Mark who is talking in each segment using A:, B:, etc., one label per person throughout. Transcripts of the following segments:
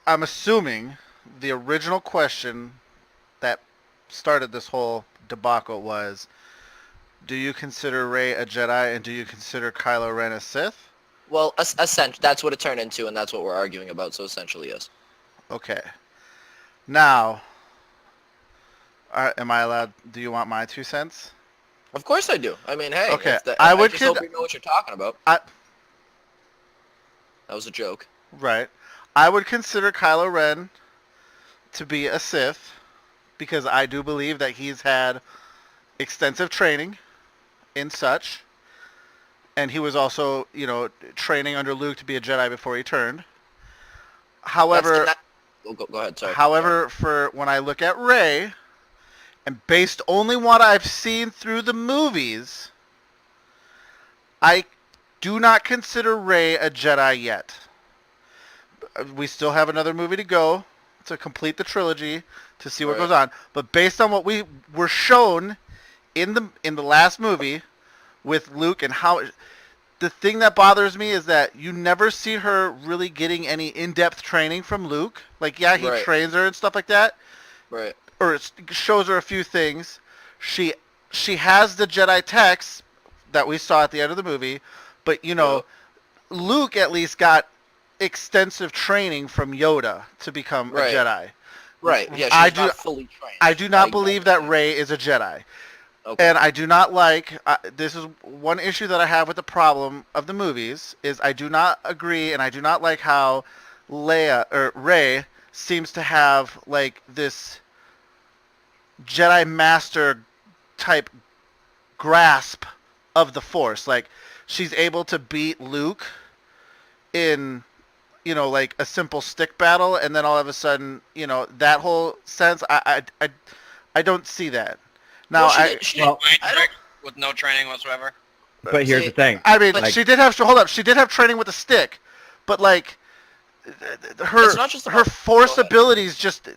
A: I'm assuming the original question that started this whole debacle was, do you consider Rey a Jedi and do you consider Kylo Ren a Sith?
B: Well, that's what it turned into, and that's what we're arguing about. So essentially, yes.
A: Okay. Now, am I allowed? Do you want my 2 cents?
B: Of course I do. I mean, hey,
A: Okay, I
B: I
A: would
B: just hope you know what you're talking about.
A: I
B: That was a joke.
A: right. I would consider Kylo Ren to be a Sith because I do believe that he's had extensive training in such, and he was also, training under Luke to be a Jedi before he turned.
B: That's and
A: However,
B: that. Oh, go ahead. Sorry.
A: for when I look at Rey, and based only what I've seen through the movies, I do not consider Rey a Jedi yet. We still have another movie to go to complete the trilogy to see what
B: Right.
A: goes on. But based on what we were shown in the last movie with Luke and how the thing that bothers me is that you never see her really getting any in-depth training from Luke. Like, yeah, he
B: Right.
A: trains her and stuff like that,
B: Right.
A: or it shows her a few things. She she has the Jedi text that we saw at the end of the movie, but
B: Yep.
A: Luke at least got extensive training from Yoda to become a
B: Right.
A: Jedi.
B: Right. Yeah.
A: I
B: She's
A: do
B: not fully trained.
A: I do not believe that Rey is a Jedi.
B: Okay.
A: And I do not like. This is one issue that I have with the problem of the movies is I do not agree, and I do not like how Leia or Rey seems to have like this Jedi Master type grasp of the Force. Like she's able to beat Luke in like a simple stick battle, and then all of a sudden that whole sense. I don't see that. Now
B: Well,
A: I
B: she
C: Well,
B: I don't
D: with no training whatsoever.
C: but here's
B: see.
C: the thing.
A: I mean,
B: But
A: she did have hold up. She did have training with a stick, but like her
B: It's not just
A: her
B: about.
A: force
B: Go ahead.
A: abilities just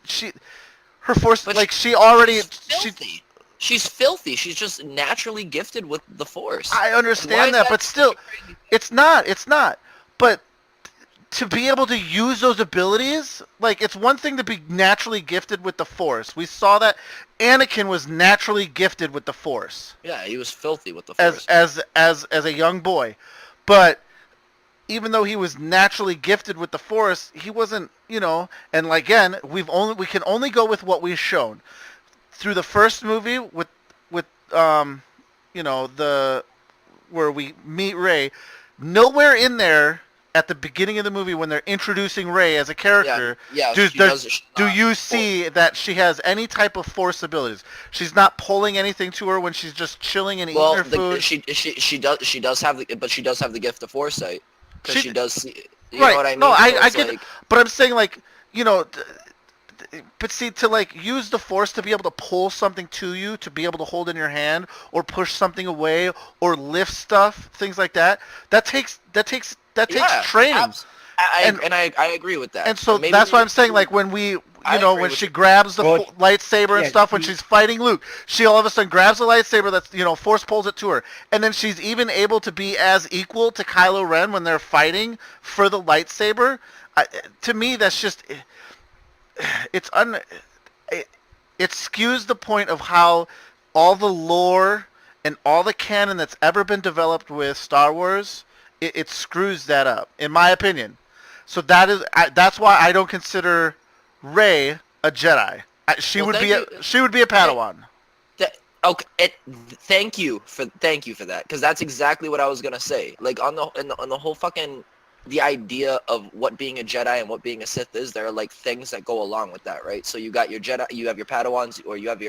A: her force
B: But
A: like she already
B: she's
A: she.
B: filthy. She's filthy. She's just naturally gifted with the Force.
A: I
B: And why
A: understand
B: is
A: that, but
B: such a
A: still,
B: crazy thing?
A: it's not. It's not. But to be able to use those abilities, like it's one thing to be naturally gifted with the Force. We saw that Anakin was naturally gifted with the Force
B: Yeah, he was filthy with the
A: as
B: Force.
A: as a young boy, but even though he was naturally gifted with the Force, he wasn't, and again, we can only go with what we've shown through the first movie with the where we meet Rey. Nowhere in there at the beginning of the movie when they're introducing Rey as a character,
B: Yeah,
A: do,
B: she
A: there-
B: does. She's
A: do
B: not
A: you
B: full-
A: see that she has any type of Force abilities? She's not pulling anything to her when she's just chilling and eating
B: Well,
A: her food.
B: she does have the but she does have the gift of foresight because
A: She-
B: she does see. You
A: right?
B: know what I mean?
A: No,
B: So
A: I
B: it's
A: get,
B: like,
A: but I'm saying like but see, to like use the Force to be able to pull something to you, to be able to hold in your hand, or push something away, or lift stuff, things like that. That takes
B: yeah,
A: training. And-
B: I agree with that.
A: And so
B: Maybe
A: that's
B: we
A: why I'm
B: need
A: saying,
B: to-
A: like when we,
B: I agree
A: when
B: with
A: she
B: you.
A: grabs the
C: Well,
A: lightsaber and
C: yeah,
A: stuff, when she's fighting Luke, she all of a sudden grabs the lightsaber that's, Force pulls it to her, and then she's even able to be as equal to Kylo Ren when they're fighting for the lightsaber. To me, that's just it's it, it skews the point of how all the lore and all the canon that's ever been developed with Star Wars, it screws that up, in my opinion. So that's why I don't consider Rey a Jedi. She
B: Well,
A: would
B: thank
A: be
B: you.
A: she would be a Padawan.
B: Okay, thank you for that because that's exactly what I was gonna say. Like on the whole fucking the idea of what being a Jedi and what being a Sith is, there are like things that go along with that, right? So you got your Jedi, you have your Padawans, or you have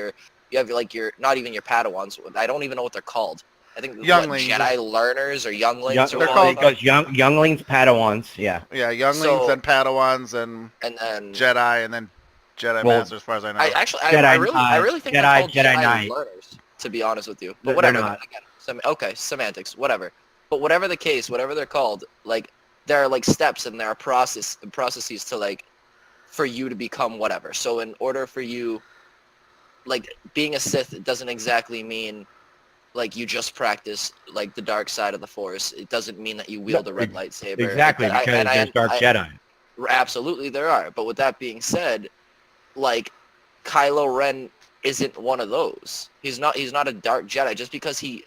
B: like your not even your Padawans. I don't even know what they're called. I think
A: Younglings.
B: Jedi learners or younglings or
A: They're
B: whatever.
A: called-
C: because younglings, Padawans, yeah.
A: Yeah, younglings
B: So-
A: and Padawans and
B: and then
A: Jedi and then Jedi
C: Well,
A: Master, as far as I know.
B: I really think
C: Jedi-
B: they're called
C: Jedi
B: Jedi
C: Knight.
B: learners, to be honest with you.
C: They're
B: But whatever.
C: not.
B: Again, okay, semantics, whatever. But whatever the case, whatever they're called, like there are like steps and there are processes to like for you to become whatever. So in order for you, like being a Sith, it doesn't exactly mean like you just practice like the dark side of the Force. It doesn't mean that you wield a red lightsaber.
C: Exactly,
B: And
C: because there's dark Jedi.
B: Absolutely, there are. But with that being said, like, Kylo Ren isn't one of those. He's not a dark Jedi just because he,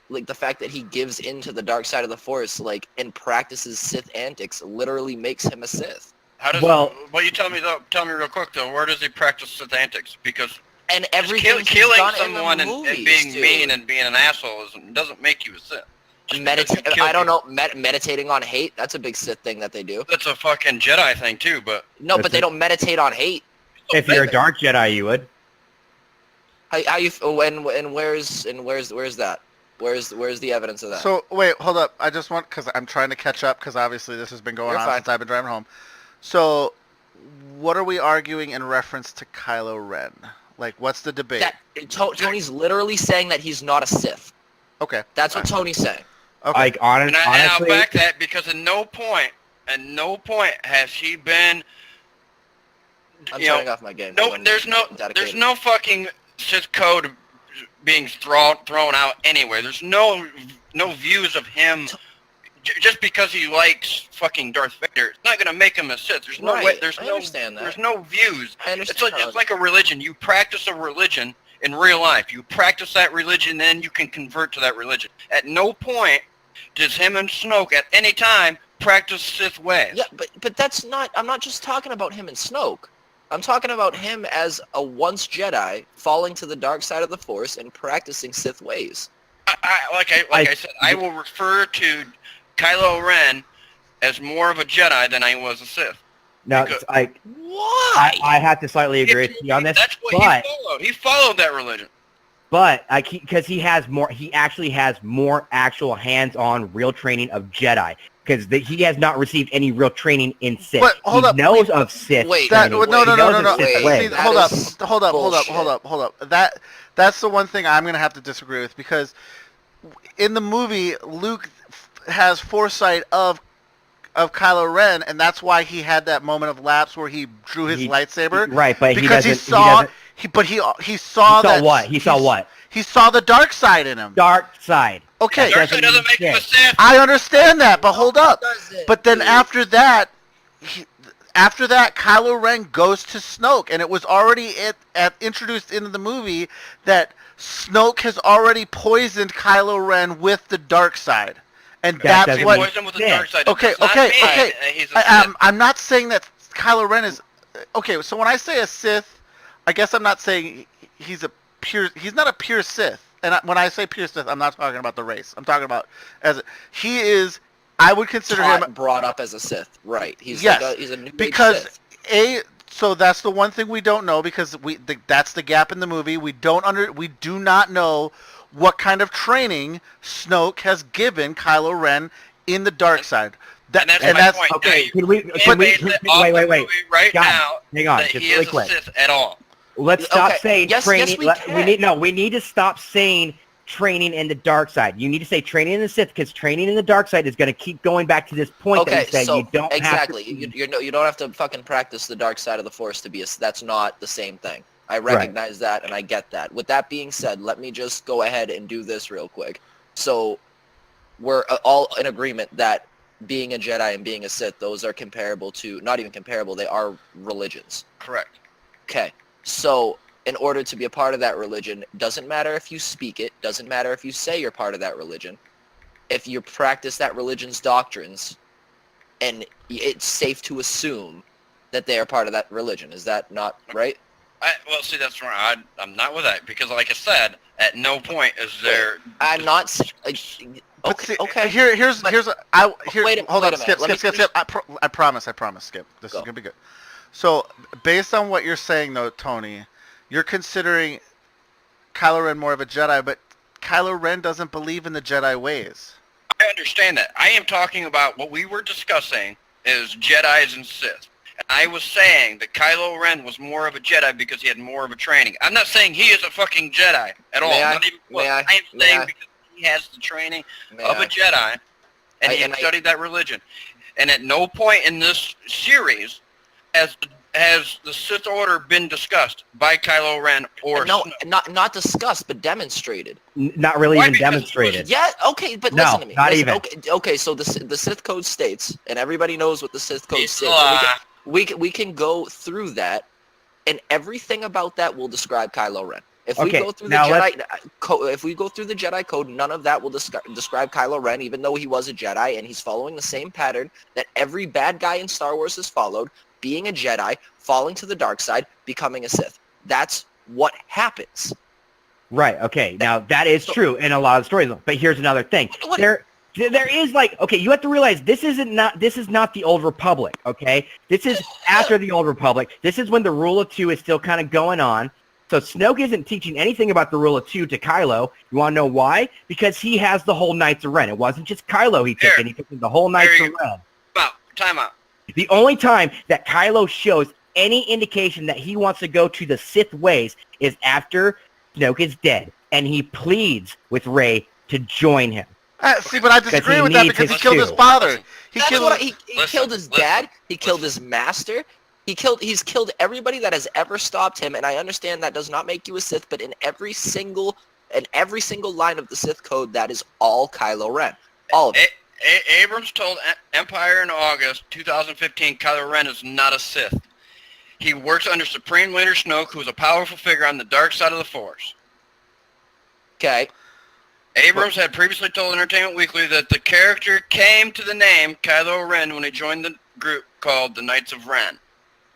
B: like, the fact that he gives into the dark side of the Force, like, and practices Sith antics literally makes him a Sith.
D: How does?
C: Well-
D: Well, you tell me real quick though. Where does he practice Sith antics? Because
B: And
D: just
B: everything he's
D: killing
B: done
D: someone
B: in the
D: and
B: movies,
D: being
B: dude.
D: mean and being an asshole doesn't make you a Sith. Just because you kill
B: I don't
D: people.
B: know, meditating on hate, that's a big Sith thing that they do.
D: That's a fucking Jedi thing too, but
B: No, but
C: That's
B: they
C: it.
B: don't meditate on hate.
C: If you're a dark Jedi, you would.
B: How you and where's that? Where's the evidence of that?
A: So wait, hold up. I just want because I'm trying to catch up because obviously this has been going
B: You're
A: on
B: fine.
A: since I've been driving home. So, what are we arguing in reference to Kylo Ren? Like, what's the debate?
B: Tony's literally saying that he's not a Sith.
A: Okay.
B: That's what Tony's saying.
A: Okay.
C: Like
D: and I'll
C: honestly,
D: back that because at no point has he been.
B: I'm
D: you know,
B: turning off my game.
D: No,
B: I'm
D: there's
B: dedicated.
D: no fucking Sith code being thrown out anywhere. There's no views of him just because he likes fucking Darth Vader. It's not gonna make him a Sith. There's no
B: Right,
D: way. There's
B: I
D: no.
B: understand that.
D: There's no views.
B: I understand.
D: It's like a religion. You practice a religion in real life. You practice that religion, then you can convert to that religion. At no point does him and Snoke at any time practice Sith ways.
B: Yeah, but that's not. I'm not just talking about him and Snoke. I'm talking about him as a once Jedi falling to the dark side of the Force and practicing Sith ways.
D: I said, I will refer to Kylo Ren as more of a Jedi than I was a Sith.
C: no,
D: because-
B: Why?
C: I have to slightly agree with you on this.
D: That's what
C: but
D: he followed. He followed that religion.
C: But because he has more, he actually has more actual hands-on real training of Jedi. Because he has not received any real training in Sith.
A: But, hold
C: he
A: up,
C: knows of Sith.
B: wait,
A: That,
C: training.
A: no,
C: He
A: no, no,
C: knows
A: no,
C: of
A: no.
C: Sith
B: Wait,
C: ways.
A: See,
B: that
A: hold up,
B: is
A: hold up. That's the one thing I'm gonna have to disagree with because in the movie, Luke has foresight of Kylo Ren, and that's why he had that moment of lapse where he drew his lightsaber.
C: Right, but
A: because
C: he
A: saw
C: doesn't.
A: he saw that
C: what? He saw what?
A: He saw the dark side in him.
C: Dark side.
A: Okay,
D: Dark Side doesn't make him a Sith.
A: I understand that, but hold up.
B: Does it,
A: But then
B: dude?
A: after that, Kylo Ren goes to Snoke, and it was already introduced into the movie that Snoke has already poisoned Kylo Ren with the dark side, and
C: That
A: that's
C: doesn't
A: what.
C: mean-
D: Poison with the
C: Yeah.
D: dark side.
A: Okay,
D: Does not
A: okay,
D: mean
A: okay.
D: He's a Sith.
A: I'm not saying that Kylo Ren is. Okay, so when I say a Sith, I guess I'm not saying he's a pure. He's not a pure Sith. And when I say pure Sith, I'm not talking about the race. I'm talking about he is. I would consider him
B: brought up as a Sith, right? He's
A: Yes,
B: like he's a new age
A: because
B: Sith.
A: So that's the one thing we don't know because that's the gap in the movie. We do not know what kind of training Snoke has given Kylo Ren in the dark side.
D: And that's my point.
C: Okay,
D: Now,
C: can we?
D: you base it off the
C: Wait.
D: movie right
C: John,
D: now
C: hang on,
D: that
C: just
D: he
C: really
D: is a
C: quick.
D: Sith at all.
C: Let's stop
B: Okay,
C: saying
B: yes,
C: training.
B: we can.
C: We need to stop saying training in the dark side. You need to say training in the Sith because training in the dark side is going to keep going back to this point that
B: Okay,
C: you said
B: so
C: you don't
B: exactly,
C: have to.
B: you don't have to fucking practice the dark side of the Force to be a. That's not the same thing. I recognize that and I get that. With that being said, let me just go ahead and do this real quick. So we're all in agreement that being a Jedi and being a Sith, those are comparable to, not even comparable, they are religions.
D: Correct.
B: Okay, so in order to be a part of that religion, doesn't matter if you speak it, doesn't matter if you say you're part of that religion. If you practice that religion's doctrines, and it's safe to assume that they are part of that religion. Is that not right?
D: Well, see, that's wrong. I'm not with that because, like I said, at no point is there.
B: I'm not.
A: But
B: Okay.
A: see,
B: Okay.
A: Here's
B: But-
A: Hold
B: wait a
A: on,
B: minute,
A: skip.
B: let me
A: Skip. I promise, Skip. This
B: Go.
A: is gonna be good. So, based on what you're saying, though, Tony, you're considering Kylo Ren more of a Jedi, but Kylo Ren doesn't believe in the Jedi ways.
D: I understand that. I am talking about what we were discussing is Jedis and Sith. And I was saying that Kylo Ren was more of a Jedi because he had more of a training. I'm not saying he is a fucking Jedi at all.
B: May I?
D: Not even close.
B: May I?
D: I am
B: May
D: saying
B: I?
D: because he has the training
B: May
D: of
B: I?
D: a Jedi, and he
B: and I-
D: studied that religion. And at no point in this series has has the Sith Order been discussed by Kylo Ren or
B: No,
D: Snoke?
B: not discussed, but demonstrated.
C: Not really
D: Why?
C: even
D: Because
C: demonstrated.
B: Yeah, okay, but
C: No,
B: listen to me.
C: not
B: Listen,
C: even.
B: Okay, so the Sith Code states, and everybody knows what the Sith Code
D: It's
B: states. We can go through that, and everything about that will describe Kylo Ren. If we
C: Okay,
B: go through the
C: now
B: Jedi if we go through the Jedi Code, none of that will describe Kylo Ren, even though he was a Jedi and he's following the same pattern that every bad guy in Star Wars has followed: being a Jedi, falling to the dark side, becoming a Sith. That's what happens.
C: Right. Okay. Now that is true in a lot of stories, but here's another thing.
B: What-
C: There is like, okay, you have to realize this is not the Old Republic. Okay, this is after the Old Republic. This is when the Rule of Two is still kind of going on. So Snoke isn't teaching anything about the Rule of Two to Kylo. You want to know why? Because he has the whole Knights of Ren. It wasn't just Kylo he took in; he took in the whole Knights of Ren.
D: Time out.
C: The only time that Kylo shows any indication that he wants to go to the Sith ways is after Snoke is dead, and he pleads with Rey to join him.
A: See, but I disagree
C: he
A: with that
C: needs
A: because he
C: his
A: killed his
C: two.
A: father. He
B: That's
A: killed.
B: what he
D: Listen,
B: killed his dad. He killed his master. He's killed everybody that has ever stopped him. And I understand that does not make you a Sith, but in every single line of the Sith Code, that is all Kylo Ren. All of it.
D: Abrams told Empire in August 2015 Kylo Ren is not a Sith. He works under Supreme Leader Snoke, who is a powerful figure on the dark side of the Force.
B: Okay.
D: Abrams had previously told Entertainment Weekly that the character came to the name Kylo Ren when he joined the group called the Knights of Ren.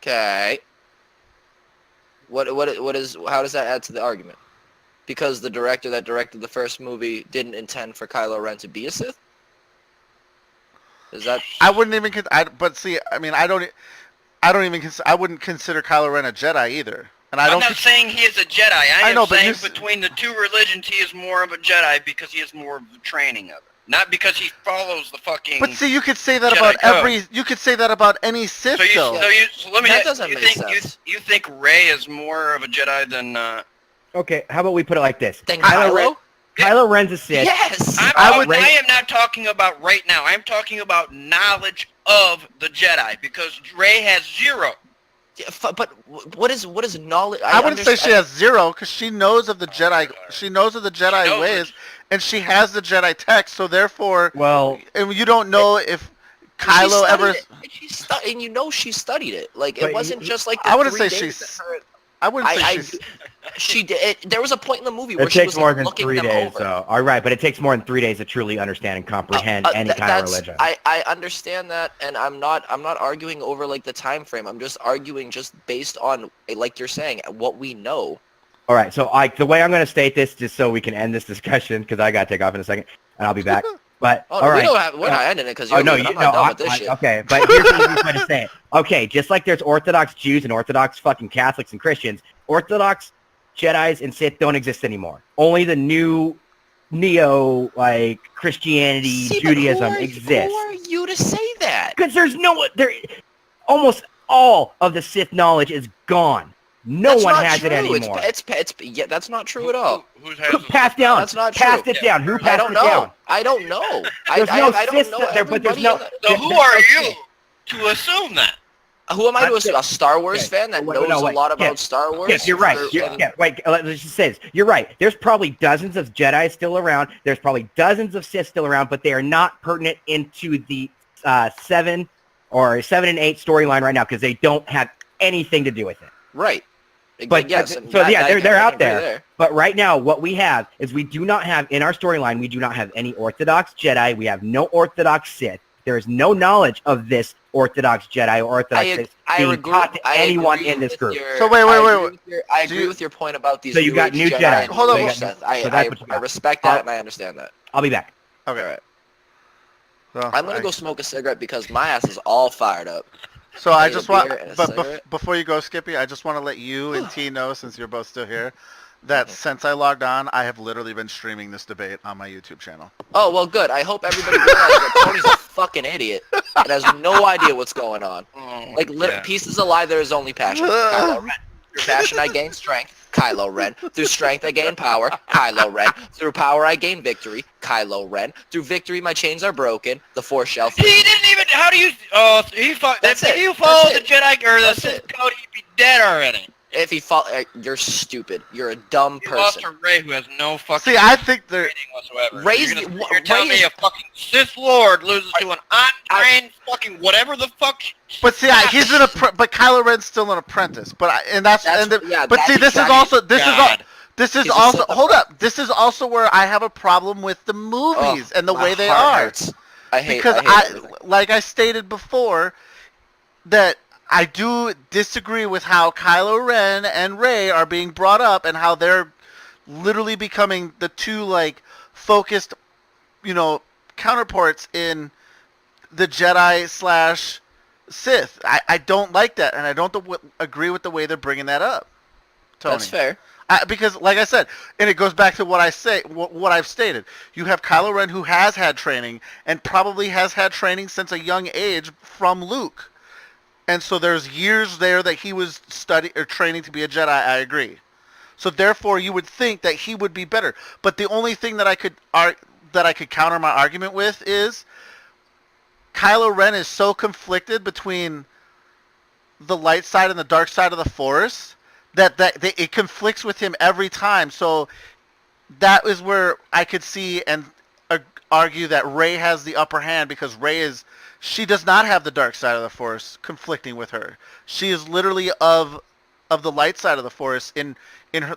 B: Okay. How does that add to the argument? Because the director that directed the first movie didn't intend for Kylo Ren to be a Sith? Is that...
A: I wouldn't even. But see, I mean, I wouldn't consider Kylo Ren a Jedi either. And
D: I'm not saying he is a Jedi. I
A: know,
D: am
A: but
D: saying between the two religions, he is more of a Jedi because he has more of the training of it. Not because he follows the fucking.
A: But see, you could say that
D: Jedi
A: about
D: code.
A: You could say that about any Sith.
D: So let me.
B: That doesn't make sense.
D: You think Rey is more of a Jedi than?
C: Okay, how about we put it like this?
B: Then Kylo?
C: Kylo Ren's a Sith.
B: Yes!
D: I am not talking about right now. I'm talking about knowledge of the Jedi because Rey has zero.
B: Yeah, but what is knowledge?
A: I wouldn't say she has zero because she knows of the Jedi. She knows of the Jedi
D: knows
A: ways, and she has the Jedi text. So therefore, and you don't know if Kylo ever.
B: And you know she studied it. Like
C: But
B: it wasn't just like. The
A: I wouldn't
B: 3
A: say
B: days
A: she's.
B: that her-
A: I wouldn't say
B: I-
A: she's.
B: She did. There was a point in the movie where
C: It
B: she
C: takes
B: was
C: more
B: like,
C: than
B: looking
C: 3
B: them
C: days,
B: over.
C: though. All right, but it takes more than 3 days to truly understand and comprehend any kind of religion.
B: I understand that, and I'm not arguing over like the time frame. I'm just arguing just based on, like you're saying, what we know.
C: All right, so the way I'm going to state this, just so we can end this discussion, because I got to take off in a second, and I'll be back. But
B: Oh,
C: all right.
B: we're not ending it because you're
C: no,
B: leaving. I'm not done with this shit.
C: okay, but here's the easiest way to say it. Okay, just like there's Orthodox Jews and Orthodox fucking Catholics and Christians, Orthodox Jedis and Sith don't exist anymore. Only the new neo Christianity,
B: See, but
C: Judaism exists.
B: Who are you to say that?
C: Because almost all of the Sith knowledge is gone. No
B: That's
C: one
B: not
C: has
B: true.
C: it anymore.
B: Yeah, that's not true at all.
D: Who has
C: Passed down.
B: That's not true.
C: Passed it down. Who
B: I
C: passed
B: don't
C: it
B: know.
C: down?
B: I don't know.
C: There's
B: I
C: no
B: don't
C: Sith
B: know
C: there, but there's
B: everybody
C: no.
B: in the-
D: So who are you to assume that?
B: Who am I to
C: I'm
B: assume? A Star Wars fan that knows a lot about Star Wars?
C: Yes, you're right. Let's just say this. You're right. There's probably dozens of Jedi still around. There's probably dozens of Sith still around, but they are not pertinent into the 7 and 8 storyline right now because they don't have anything to do with it.
B: Right.
C: But
B: yes,
C: they're out there. But right now, what we have is we do not have in our storyline. We do not have any Orthodox Jedi. We have no Orthodox Sith. There is no knowledge of this Orthodox Jedi or Orthodox Sith being taught to anyone in this group.
A: So wait.
B: I agree with your point about these.
C: So you got new Jedi.
B: and
A: Hold on.
B: new
A: So
B: Sith.
C: that's what you
B: I
C: got.
B: respect that and I understand that.
C: I'll be back.
A: Okay.
B: All right.
A: So,
B: I'm gonna go smoke a cigarette because my ass is all fired up.
A: So I
B: Need a
A: just want,
B: beer and a
A: but
B: cigarette?
A: before you go, Skippy, I just want to let you and T know, since you're both still here, that since I logged on, I have literally been streaming this debate on my YouTube channel.
B: Oh well, good. I hope everybody realizes that Tony's a fucking idiot and has no idea what's going on. Like pieces of lie. There is only passion. Kylo Ren. Through passion, I gain strength, Kylo Ren. Through strength, I gain power, Kylo Ren. Through power, I gain victory, Kylo Ren. Through victory, my chains are broken, the Force shall free
D: He
B: me.
D: didn't even. How do you? Oh, he fought.
B: That's
D: If
B: it.
D: you follow the
B: That's
D: Jedi or the
B: That's
D: Sith
B: it.
D: code, he'd be dead already.
B: If he fall, you're stupid. You're a dumb
D: He lost
B: person.
D: to Rey, who has no fucking
A: See, I think they're.
D: training whatsoever.
B: Rey's
D: you're,
B: the-
D: you're telling
B: Rey
D: me
B: is-
D: a fucking Sith Lord loses to an untrained fucking whatever the fuck.
A: But see, he's but Kylo Ren's still an apprentice. But
B: That's- yeah,
A: but
B: that's
A: see, this is
B: exactly-
A: also
D: God.
A: this is
B: He's a
A: also
B: Sith
A: hold
B: apprentice.
A: up. This is also where I have a problem with the movies and the
B: My
A: way they
B: heart
A: are.
B: hurts. I hate
A: Because
B: everything.
A: like I stated before, that I do disagree with how Kylo Ren and Rey are being brought up and how they're literally becoming the two like focused, counterparts in the Jedi slash Sith. I don't like that, and I don't agree with the way they're bringing that up. Tony.
B: That's fair.
A: Because, like I said, and it goes back to what what I've stated. You have Kylo Ren who has had training and probably has had training since a young age from Luke, and so there's years there that he was training to be a Jedi. I agree. So therefore, you would think that he would be better. But the only thing that I could counter my argument with is Kylo Ren is so conflicted between the light side and the dark side of the Force that it conflicts with him every time. So that is where I could see and argue that Rey has the upper hand, because she does not have the dark side of the Force conflicting with her. She is literally of the light side of the Force in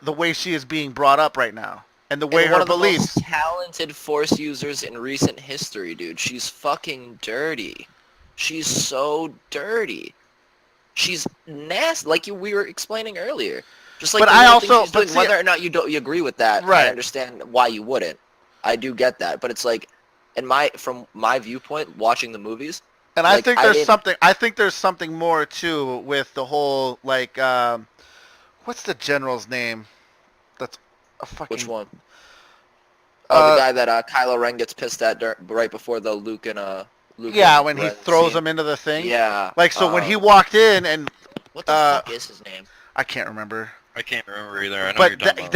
A: the way she is being brought up right now, and the way
B: And
A: her
B: one of the
A: beliefs.
B: most talented Force users in recent history, dude. She's fucking dirty. She's so dirty. She's nasty, like we were explaining earlier. Just like
A: But
B: the
A: I
B: little thing
A: also-
B: she's
A: but
B: doing,
A: see-
B: whether or not you agree with that,
A: Right.
B: I understand why you wouldn't. I do get that, but it's like, from my viewpoint, watching the movies,
A: And I
B: like,
A: think
B: I
A: there's
B: didn't-
A: something. I think there's something more too with the whole like, what's the general's name? That's a fucking.
B: which one? Oh,
A: Uh,
B: the guy that Kylo Ren gets pissed at right before the Luke
A: Yeah,
B: and
A: when he
B: Ren
A: throws
B: scene.
A: him into the thing.
B: Yeah.
A: Like, so when he walked in, and
B: What the fuck is his name?
A: I can't remember.
D: I can't remember either. I know
A: But
D: you're talking about.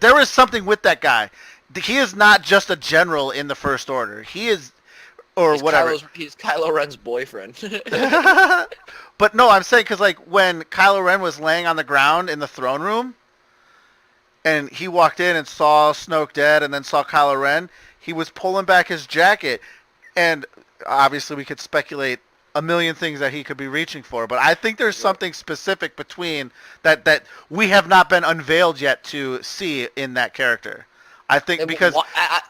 A: there is something with that guy. He is not just a general in the First Order. He is, or
B: He's
A: whatever.
B: He's Kylo Ren's boyfriend.
A: But no, I'm saying because like when Kylo Ren was laying on the ground in the throne room, and he walked in and saw Snoke dead, and then saw Kylo Ren, he was pulling back his jacket, and obviously we could speculate a million things that he could be reaching for, but I think there's something specific between that we have not been unveiled yet to see in that character. I think because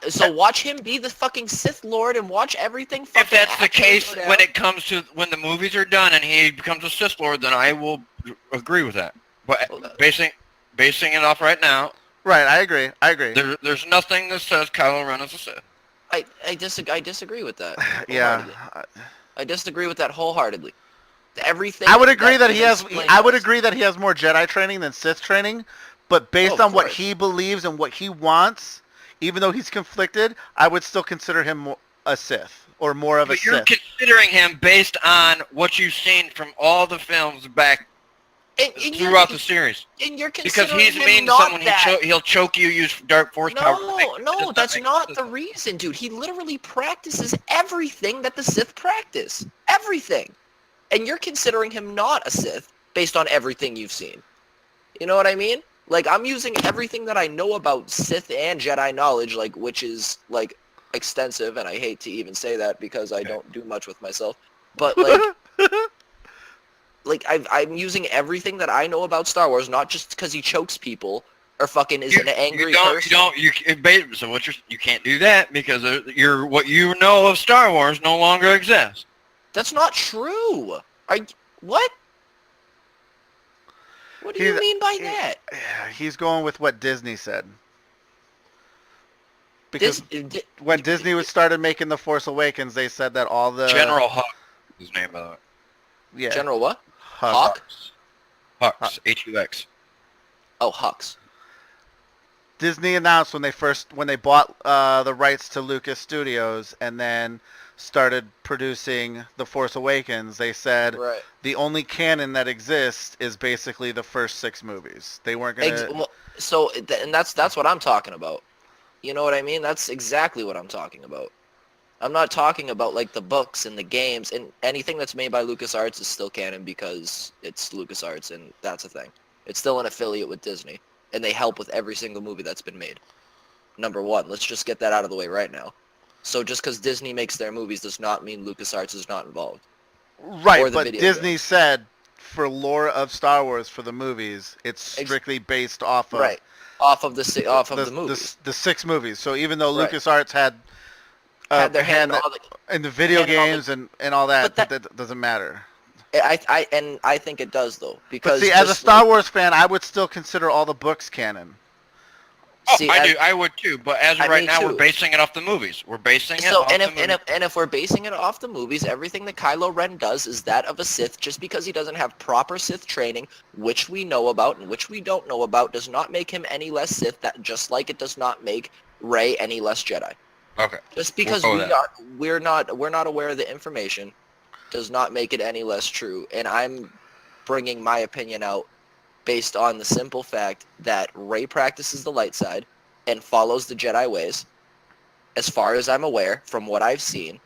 B: So watch him be the fucking Sith Lord and watch everything fucking
D: If that's the
B: action
D: case,
B: go down.
D: when it comes to when the movies are done and he becomes a Sith Lord, then I will agree with that. But basing it off right now,
A: right, I agree.
D: there's nothing that says Kylo Ren is a Sith.
B: I disagree with that.
A: Yeah,
B: wholeheartedly. I disagree with that wholeheartedly. Everything.
A: I would agree that he
B: is
A: has.
B: explained
A: I would
B: to us.
A: agree that he has more Jedi training than Sith training, but based
B: Of
A: on what
B: course.
A: he believes and what he wants, even though he's conflicted, I would still consider him a Sith or more of a
D: But you're
A: Sith.
D: considering him based on what you've seen from all the films back
B: And
D: throughout the series.
B: And you're
D: Because
B: considering
D: he's
B: him
D: mean to
B: not
D: someone,
B: that.
D: he'll choke you, use dark force power.
B: No, that's not the reason, dude. He literally practices everything that the Sith practice. Everything. And you're considering him not a Sith based on everything you've seen. You know what I mean? Like, I'm using everything that I know about Sith and Jedi knowledge, like, which is, like, extensive, and I hate to even say that because I don't do much with myself. But, like, I'm using everything that I know about Star Wars, not just because he chokes people or fucking is an angry person.
D: So you can't do that because what you know of Star Wars no longer exists.
B: That's not true. What? What do you mean by that?
A: He's going with what Disney said. Because when Disney started making The Force Awakens, they said that all the
D: General Hux is his name, by the way.
A: yeah,
B: General what?
A: Hux.
D: Hux, H-U-X.
B: Oh, Hux.
A: Disney announced when they bought the rights to Lucas Studios, and then started producing The Force Awakens, they said
B: Right.
A: the only canon that exists is basically the first 6 movies. They weren't gonna.
B: And that's what I'm talking about. You know what I mean? That's exactly what I'm talking about. I'm not talking about like the books and the games and anything that's made by LucasArts is still canon because it's LucasArts and that's a thing. It's still an affiliate with Disney and they help with every single movie that's been made. Number one, let's just get that out of the way right now. So just because Disney makes their movies does not mean LucasArts is not involved.
A: Right, but Disney said for lore of Star Wars for the movies, it's strictly based off of
B: off of the movies.
A: The 6 movies. So even though
B: Right.
A: LucasArts had
B: their hand
A: in the video games and all that, that doesn't matter.
B: I think it does though because
A: but see, as a Star Wars fan, I would still consider all the books canon.
D: Oh, I would too. But as of right now, we're basing it off the movies. We're basing it off the movies.
B: And if we're basing it off the movies, everything that Kylo Ren does is that of a Sith. Just because he doesn't have proper Sith training, which we know about and which we don't know about, does not make him any less Sith. That just like it does not make Rey any less Jedi.
D: Okay.
B: Just because we're not aware of the information, does not make it any less true. And I'm bringing my opinion out based on the simple fact that Rey practices the light side and follows the Jedi ways, as far as I'm aware, from what I've seen.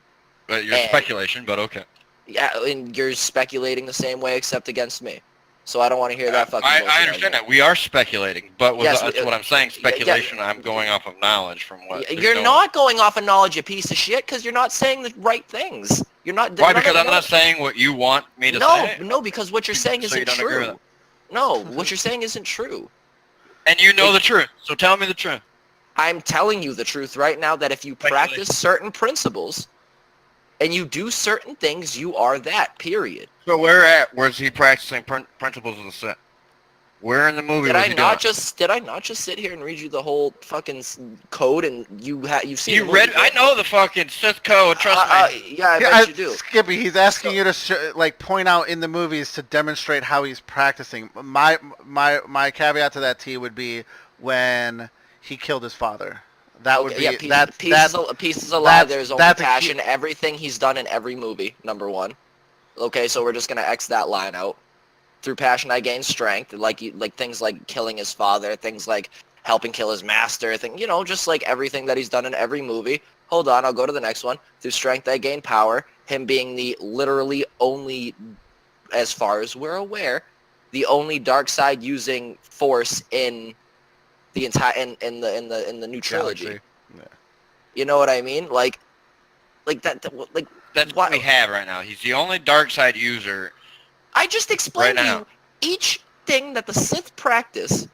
D: But your speculation, but okay.
B: Yeah, and you're speculating the same way except against me. So I don't want to hear that fucking bullshit.
D: I understand that. We are speculating, but
B: Yes,
D: that's what I'm saying. Speculation, I'm going off of knowledge from what...
B: You're not going off of knowledge, you piece of shit, because you're not saying the right things. You're not...
D: Why? Because I'm not saying what you want me to say?
B: No, because what you're saying isn't true. No, what you're saying isn't true.
D: And you know the truth, so tell me the truth.
B: I'm telling you the truth right now that if you practice certain principles and you do certain things, you are that, period.
D: So where's he practicing principles of the Sith? Where in the movie
B: Did I not just sit here and read you the whole fucking code and you've seen
D: you read? I know the fucking Sith code. Trust me.
B: Yeah, I bet you do.
A: Skippy, he's asking you to point out in the movies to demonstrate how he's practicing. My caveat to that, T, would be when he killed his father. That would be
B: pieces of lie. There's only passion. Everything he's done in every movie. Number one. Okay, so we're just gonna X that line out. Through passion, I gain strength. Like things like killing his father, things like helping kill his master, just like everything that he's done in every movie. Hold on, I'll go to the next one. Through strength, I gain power. Him being the literally only, as far as we're aware, the only dark side using force in the entire in the new trilogy.
A: Yeah.
B: You know what I mean? Like that.
D: That's what we have right now. He's the only dark side user.
B: I just explained to you each thing that the Sith practice,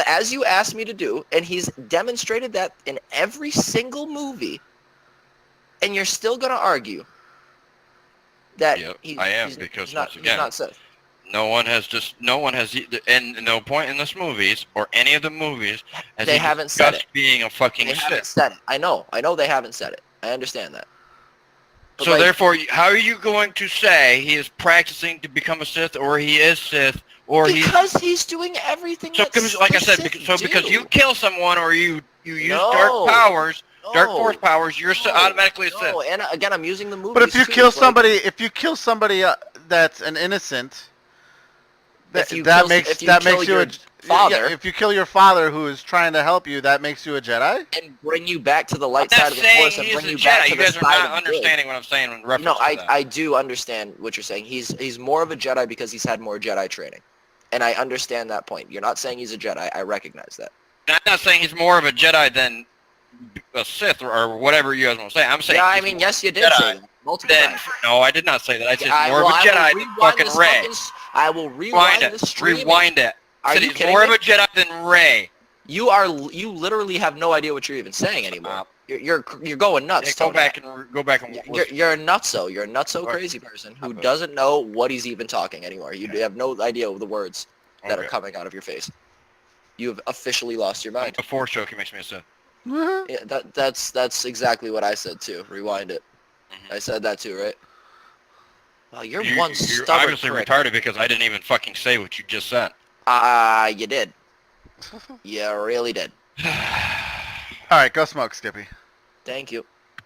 B: as you asked me to do, and he's demonstrated that in every single movie, and you're still going to argue that he's not Sith.
D: No one has, and no point in this movies, or any of the movies, has
B: they haven't said it.
D: Being a fucking Sith.
B: They haven't said it. I know they haven't said it. I understand that. But
D: so therefore, how are you going to say he is practicing to become a Sith, or he is Sith, or
B: because he's doing everything?
D: So, like I said, because you kill someone or you use dark powers, dark force powers, you're automatically a Sith.
B: No, and again, I'm using the movie.
A: But if you kill somebody, that's an innocent, that makes you a father. Yeah, if you kill your father who is trying to help you, that makes you a Jedi?
B: And bring you back to the light side of the Force and bring you back to the side of the good. You guys are not
D: understanding what I'm saying in reference to that.
B: I do understand what you're saying. He's more of a Jedi because he's had more Jedi training. And I understand that point. You're not saying he's a Jedi. I recognize that.
D: I'm not saying he's more of a Jedi than a Sith or whatever you guys want to say. I'm saying
B: yes, you did say that multiple times.
D: No, I did not say that. I said more of a Jedi than fucking Rey.
B: I will rewind the stream.
D: Rewind it.
B: Are you kidding
D: more
B: me?
D: of a Jedi than Rey.
B: You literally have no idea what you're even saying anymore. You're going nuts.
D: Yeah, go back and
B: you're a nutso. You're a nutso crazy person who doesn't know what he's even talking anymore. You have no idea of the words that are coming out of your face. You have officially lost your mind.
D: The Force joke makes me a Sith.
B: Yeah, that's exactly what I said too. Rewind it. I said that too, right? Well, you're
D: obviously retarded because I didn't even fucking say what you just said.
B: You did. You really did.
A: All right, go smoke, Skippy.
B: Thank you.